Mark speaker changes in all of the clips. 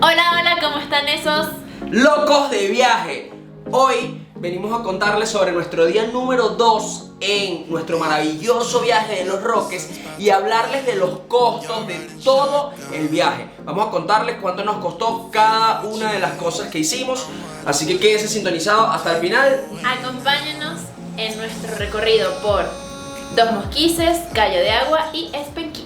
Speaker 1: Hola, hola, ¿cómo están esos?
Speaker 2: Locos de viaje. Hoy venimos a contarles sobre nuestro día número 2 en nuestro maravilloso viaje de Los Roques y hablarles de los costos de todo el viaje. Vamos a contarles cuánto nos costó cada una de las cosas que hicimos, así que quédense sintonizados hasta el final.
Speaker 1: Acompáñenos en nuestro recorrido por Dos Mosquices, Cayo de Agua y Espenquí.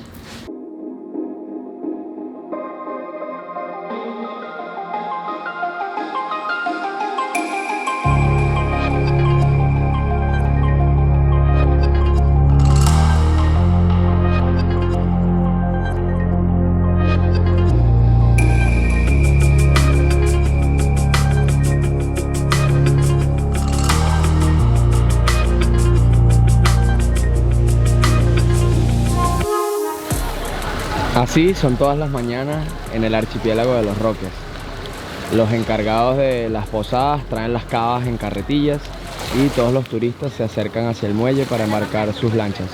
Speaker 3: Así son todas las mañanas en el archipiélago de Los Roques. Los encargados de las posadas traen las cavas en carretillas y todos los turistas se acercan hacia el muelle para embarcar sus lanchas.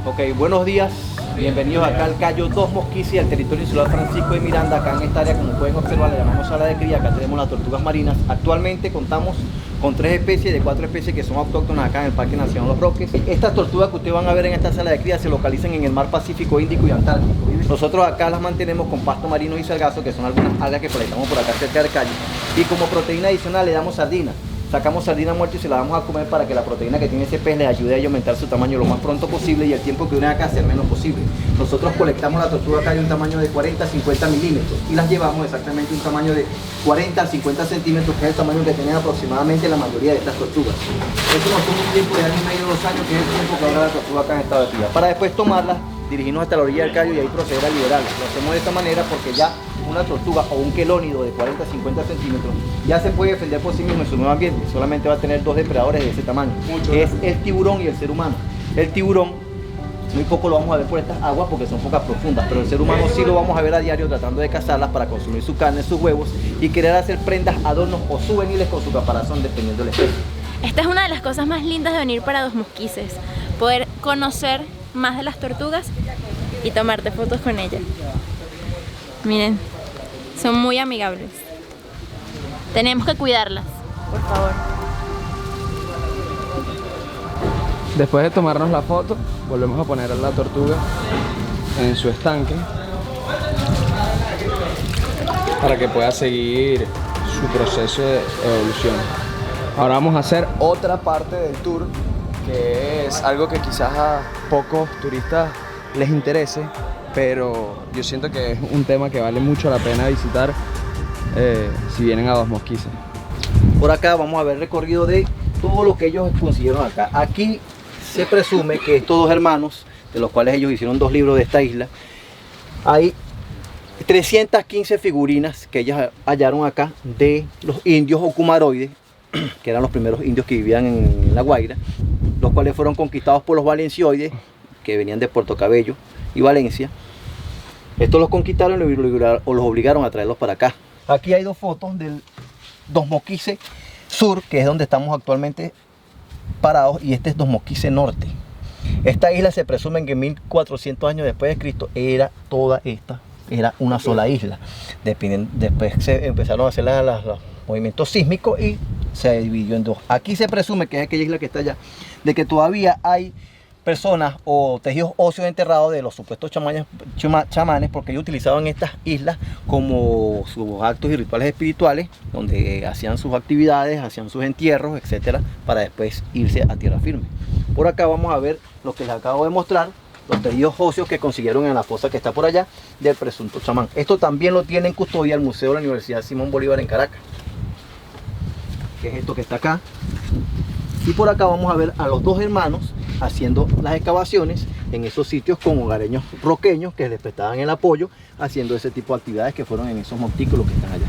Speaker 4: Ok, buenos días, bienvenidos acá al Cayo Dos Mosquices, al territorio insular Francisco de Miranda. Acá en esta área, como pueden observar, la llamamos sala de cría. Acá tenemos las tortugas marinas. Actualmente contamos con 3 especies de 4 especies que son autóctonas acá en el Parque Nacional Los Roques. Estas tortugas que ustedes van a ver en esta sala de cría se localizan en el mar Pacífico, Índico y Antártico. Nosotros acá las mantenemos con pasto marino y sargazo, que son algunas algas que colectamos por acá cerca del Cayo. Y como proteína adicional le damos sardina. Sacamos sardina muerta y se la vamos a comer para que la proteína que tiene ese pez le ayude a aumentar su tamaño lo más pronto posible y el tiempo que dure acá sea el menos posible. Nosotros colectamos la tortuga acá de un tamaño de 40 a 50 milímetros y las llevamos exactamente un tamaño de 40 a 50 centímetros, que es el tamaño que tienen aproximadamente la mayoría de estas tortugas. Eso nos toma un tiempo de año y medio, 2 años, que es el tiempo que dura la tortuga acá en estado de cría. Para después tomarla, dirigirnos hasta la orilla del Cayo y ahí proceder a liberarla. Lo hacemos de esta manera porque ya una tortuga o un quelónido de 40 a 50 centímetros ya se puede defender por sí mismo en su nuevo ambiente. Solamente va a tener 2 depredadores de ese tamaño, que es el tiburón y el ser humano. El tiburón muy poco lo vamos a ver por estas aguas porque son pocas profundas, pero el ser humano sí lo vamos a ver a diario tratando de cazarlas para consumir su carne, sus huevos y querer hacer prendas, adornos o souvenirs con su caparazón dependiendo de la especie.
Speaker 1: Esta es una de las cosas más lindas de venir para Dos Mosquices, poder conocer más de las tortugas y tomarte fotos con ellas. Miren, son muy amigables. Tenemos que cuidarlas, por favor.
Speaker 3: Después de tomarnos la foto, volvemos a poner a la tortuga en su estanque para que pueda seguir su proceso de evolución. Ahora vamos a hacer otra parte del tour, que es algo que quizás a pocos turistas les interese, pero yo siento que es un tema que vale mucho la pena visitar si vienen a Dos Mosquices.
Speaker 4: Por acá vamos a ver el recorrido de todo lo que ellos consiguieron acá. Aquí se presume que estos 2 hermanos, de los cuales ellos hicieron 2 libros de esta isla, hay 315 figurinas que ellos hallaron acá de los indios ocumaroides, que eran los primeros indios que vivían en La Guaira, los cuales fueron conquistados por los valencioides, que venían de Puerto Cabello y Valencia. Estos los conquistaron o los obligaron a traerlos para acá. Aquí hay 2 fotos del Dos Mosquices Sur, que es donde estamos actualmente parados, y este es Dos Mosquices Norte. Esta isla se presume que 1400 años después de Cristo era toda esta, era una sola isla. Después se empezaron a hacer los movimientos sísmicos y se dividió en 2. Aquí se presume, que es aquella isla que está allá, de que todavía hay personas o tejidos óseos enterrados de los supuestos chamanes, porque ellos utilizaban estas islas como sus actos y rituales espirituales, donde hacían sus actividades, hacían sus entierros, etcétera, para después irse a tierra firme. Por acá vamos a ver lo que les acabo de mostrar, los tejidos óseos que consiguieron en la fosa que está por allá del presunto chamán. Esto también lo tiene en custodia el Museo de la Universidad Simón Bolívar en Caracas, que es esto que está acá. Y por acá vamos a ver a los 2 hermanos haciendo las excavaciones en esos sitios con hogareños roqueños que les prestaban el apoyo, haciendo ese tipo de actividades que fueron en esos montículos que están allá.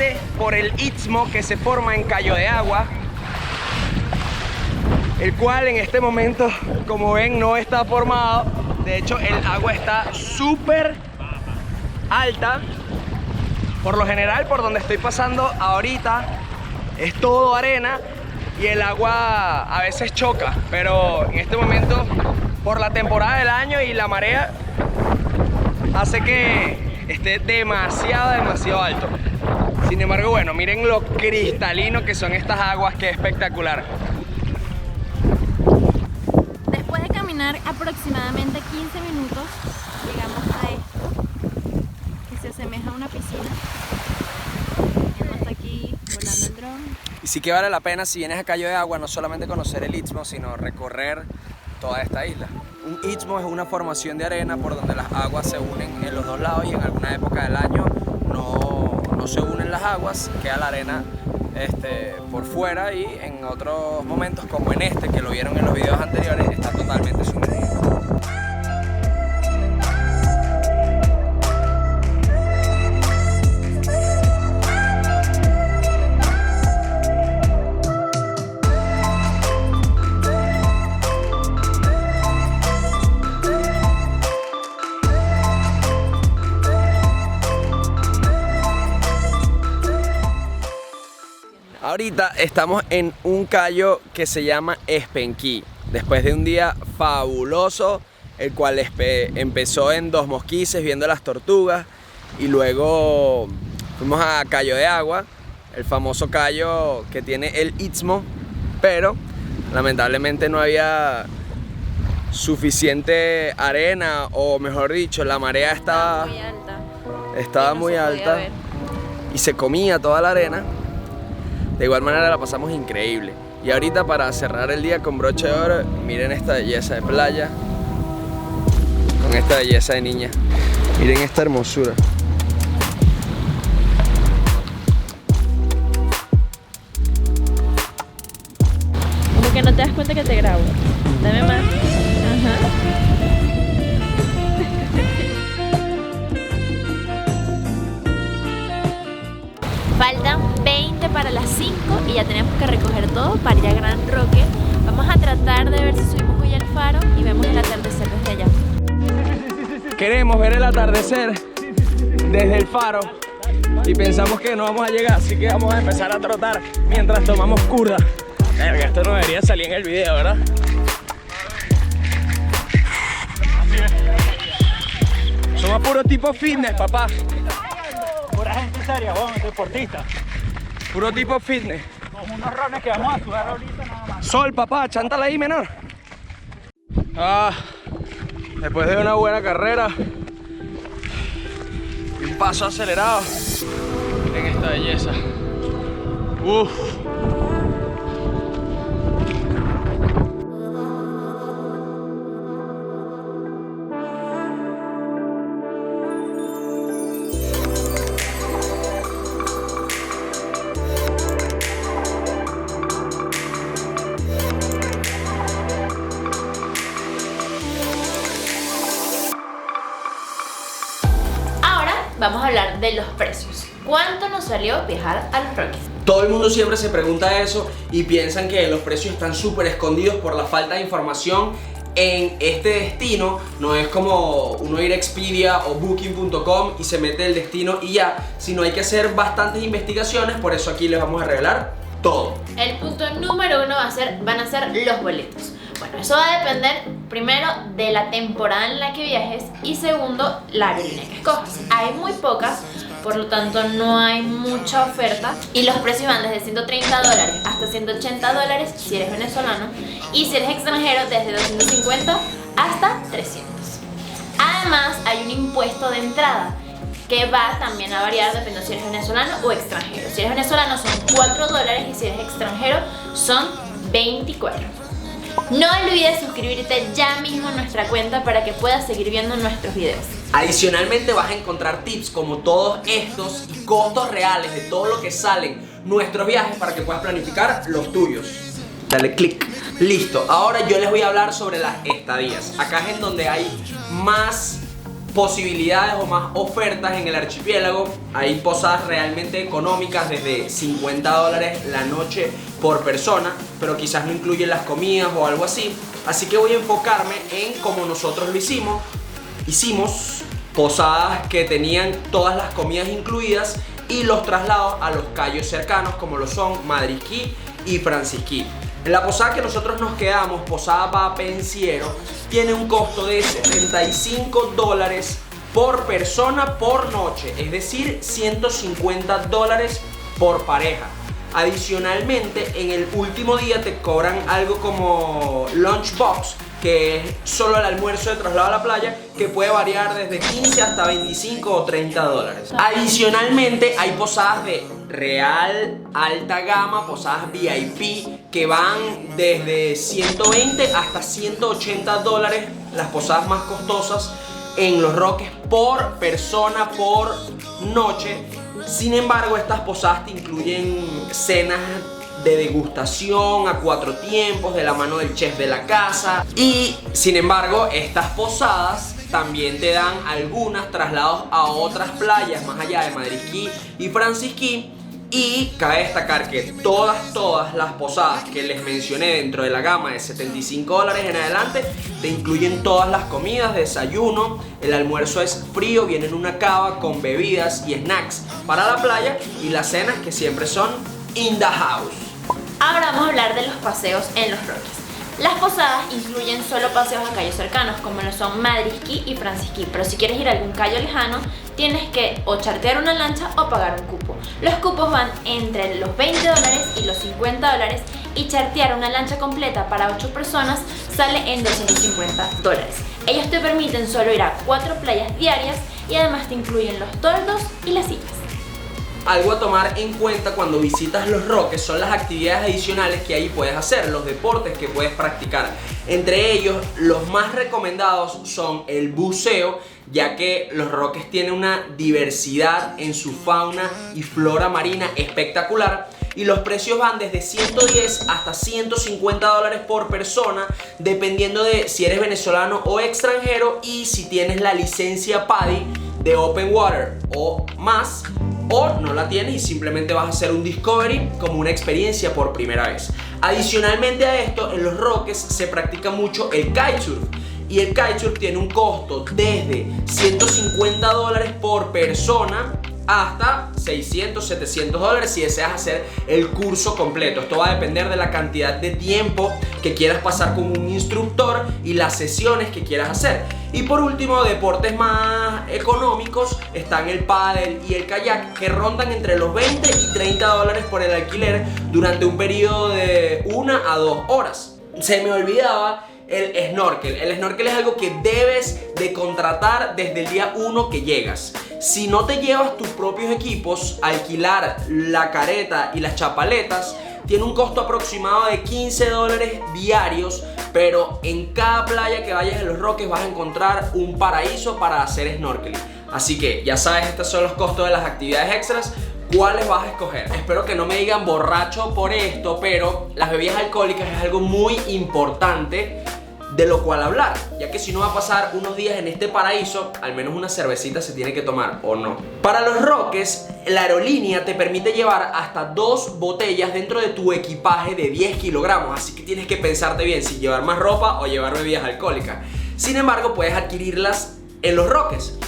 Speaker 3: parte por el istmo que se forma en Cayo de Agua, el cual en este momento, como ven, no está formado. De hecho, el agua está súper alta. Por lo general, por donde estoy pasando ahorita, es todo arena y el agua a veces choca, pero en este momento, por la temporada del año y la marea, hace que esté demasiado alto. Sin embargo, bueno, miren lo cristalino que son estas aguas, que espectacular.
Speaker 1: Después de caminar aproximadamente 15 minutos, llegamos a esto, que se asemeja a una piscina. Estamos aquí volando el dron.
Speaker 3: Y sí que vale la pena, si vienes a Cayo de Agua, no solamente conocer el istmo, sino recorrer toda esta isla. Un istmo es una formación de arena por donde las aguas se unen en los dos lados y en alguna época del año no se unen las aguas, queda la arena por fuera, y en otros momentos, como en este, que lo vieron en los videos anteriores, está totalmente sumergido. Ahorita estamos en un callo que se llama Espenquí, después de un día fabuloso, el cual empezó en Dos Mosquices viendo las tortugas, y luego fuimos a Cayo de Agua, el famoso callo que tiene el istmo, pero lamentablemente no había suficiente arena, o mejor dicho, la marea estaba muy alta y se comía toda la arena. De igual manera la pasamos increíble. Y ahorita, para cerrar el día con broche de oro, miren esta belleza de playa con esta belleza de niña. Miren esta hermosura.
Speaker 1: Como que no te das cuenta que te grabo. Dame más. Ajá. Faltan 20 para las 5 y ya tenemos que recoger todo para ir a Gran Roque. Vamos a tratar de ver si subimos hoy al faro y vemos el atardecer desde allá.
Speaker 3: Queremos ver el atardecer desde el faro y pensamos que no vamos a llegar, así que vamos a empezar a trotar mientras tomamos curda. Verga, esto no debería salir en el video, ¿verdad? Somos puro tipo fitness, papá.
Speaker 5: Pura gente seria, bueno, deportista.
Speaker 3: Puro tipo fitness.
Speaker 5: Como unos rones que vamos a sudar ahorita nada más.
Speaker 3: Sol, papá, chántala ahí, menor. Después de una buena carrera y un paso acelerado, miren esta belleza. Uf.
Speaker 1: Vamos a hablar de los precios. ¿Cuánto nos salió viajar a Los Roques?
Speaker 2: Todo el mundo siempre se pregunta eso y piensan que los precios están súper escondidos por la falta de información en este destino. No es como uno ir a Expedia o Booking.com y se mete el destino y ya, sino hay que hacer bastantes investigaciones. Por eso aquí les vamos a revelar todo.
Speaker 1: El punto número 1 van a ser los boletos. Bueno, eso va a depender primero de la temporada en la que viajes y segundo, la aerolínea que escojas. Hay muy pocas, por lo tanto no hay mucha oferta y los precios van desde $130 hasta $180 si eres venezolano, y si eres extranjero desde $250 hasta $300. Además hay un impuesto de entrada que va también a variar dependiendo si eres venezolano o extranjero. Si eres venezolano son $4 y si eres extranjero son 24. No olvides suscribirte ya mismo a nuestra cuenta para que puedas seguir viendo nuestros videos.
Speaker 2: Adicionalmente vas a encontrar tips como todos estos y costos reales de todo lo que salen nuestros viajes para que puedas planificar los tuyos. Dale click. Listo. Ahora yo les voy a hablar sobre las estadías. Acá es en donde hay más posibilidades o más ofertas en el archipiélago. Hay posadas realmente económicas desde $50 la noche por persona, pero quizás no incluyen las comidas o algo así. Así que voy a enfocarme en cómo nosotros lo hicimos. Hicimos posadas que tenían todas las comidas incluidas y los traslados a los cayos cercanos, como lo son Madrisquí y Francisquí. En la posada que nosotros nos quedamos, Posada Va Pensiero, tiene un costo de $75 por persona por noche, es decir, $150 por pareja. Adicionalmente, en el último día te cobran algo como lunchbox, que es solo el almuerzo de traslado a la playa, que puede variar desde 15 hasta 25 o $30. Adicionalmente, hay posadas de real alta gama, posadas VIP, que van desde 120 hasta $180, las posadas más costosas en Los Roques por persona por noche. Sin embargo, estas posadas te incluyen cenas de degustación a 4 tiempos de la mano del chef de la casa. Y sin embargo, estas posadas también te dan algunas traslados a otras playas más allá de Madrisquí y Francisquí. Y cabe destacar que todas las posadas que les mencioné dentro de la gama de $75 en adelante te incluyen todas las comidas, desayuno, el almuerzo es frío, viene en una cava con bebidas y snacks para la playa, y las cenas que siempre son in the house.
Speaker 1: Ahora vamos a hablar de los paseos en Los Roques. Las posadas incluyen solo paseos a cayos cercanos, como lo son Madrisquí y Francisquí, pero si quieres ir a algún cayo lejano, tienes que o chartear una lancha o pagar un cupo. Los cupos van entre los $20 y los $50, y chartear una lancha completa para 8 personas sale en $250. Ellos te permiten solo ir a 4 playas diarias y además te incluyen los toldos y las sillas.
Speaker 2: Algo a tomar en cuenta cuando visitas Los Roques son las actividades adicionales que ahí puedes hacer, los deportes que puedes practicar. Entre ellos, los más recomendados son el buceo, ya que Los Roques tiene una diversidad en su fauna y flora marina espectacular, y los precios van desde $110 hasta $150 por persona, dependiendo de si eres venezolano o extranjero y si tienes la licencia PADI de Open Water o más, o no la tienes y simplemente vas a hacer un discovery como una experiencia por primera vez. Adicionalmente a esto, en Los Roques se practica mucho el kitesurf, y el kitesurf tiene un costo desde $150 por persona hasta $600, $700 si deseas hacer el curso completo. Esto va a depender de la cantidad de tiempo que quieras pasar con un instructor y las sesiones que quieras hacer. Y por último, deportes más económicos están el pádel y el kayak, que rondan entre los $20 y $30 por el alquiler durante un periodo de 1 a 2 horas. Se me olvidaba el snorkel. El snorkel es algo que debes de contratar desde el día 1 que llegas. Si no te llevas tus propios equipos, alquilar la careta y las chapaletas tiene un costo aproximado de $15 diarios, pero en cada playa que vayas en Los Roques vas a encontrar un paraíso para hacer snorkeling. Así que ya sabes, estos son los costos de las actividades extras. ¿Cuáles vas a escoger? Espero que no me digan borracho por esto, pero las bebidas alcohólicas es algo muy importante de lo cual hablar, ya que si no va a pasar unos días en este paraíso, al menos una cervecita se tiene que tomar, ¿o no? Para Los Roques, la aerolínea te permite llevar hasta 2 botellas dentro de tu equipaje de 10 kilogramos, así que tienes que pensarte bien si llevar más ropa o llevar bebidas alcohólicas. Sin embargo, puedes adquirirlas en Los Roques,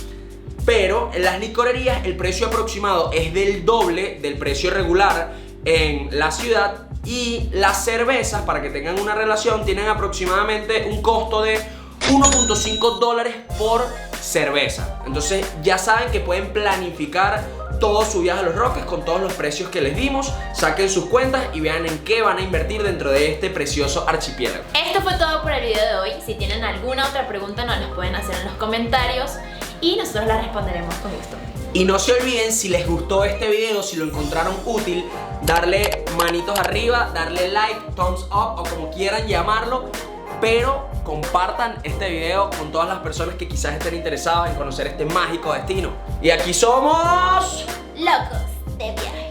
Speaker 2: pero en las licorerías el precio aproximado es del doble del precio regular en la ciudad, y las cervezas, para que tengan una relación, tienen aproximadamente un costo de $1.5 por cerveza. Entonces ya saben que pueden planificar todo su viaje a Los Roques con todos los precios que les dimos. Saquen sus cuentas y vean en qué van a invertir dentro de este precioso archipiélago.
Speaker 1: Esto fue todo por el video de hoy. Si tienen alguna otra pregunta, nos las pueden hacer en los comentarios y nosotros las responderemos con gusto.
Speaker 2: Y no se olviden, si les gustó este video, si lo encontraron útil, darle manitos arriba, darle like, thumbs up o como quieran llamarlo, pero compartan este video con todas las personas que quizás estén interesadas en conocer este mágico destino. Y aquí somos
Speaker 1: Locos de Viaje.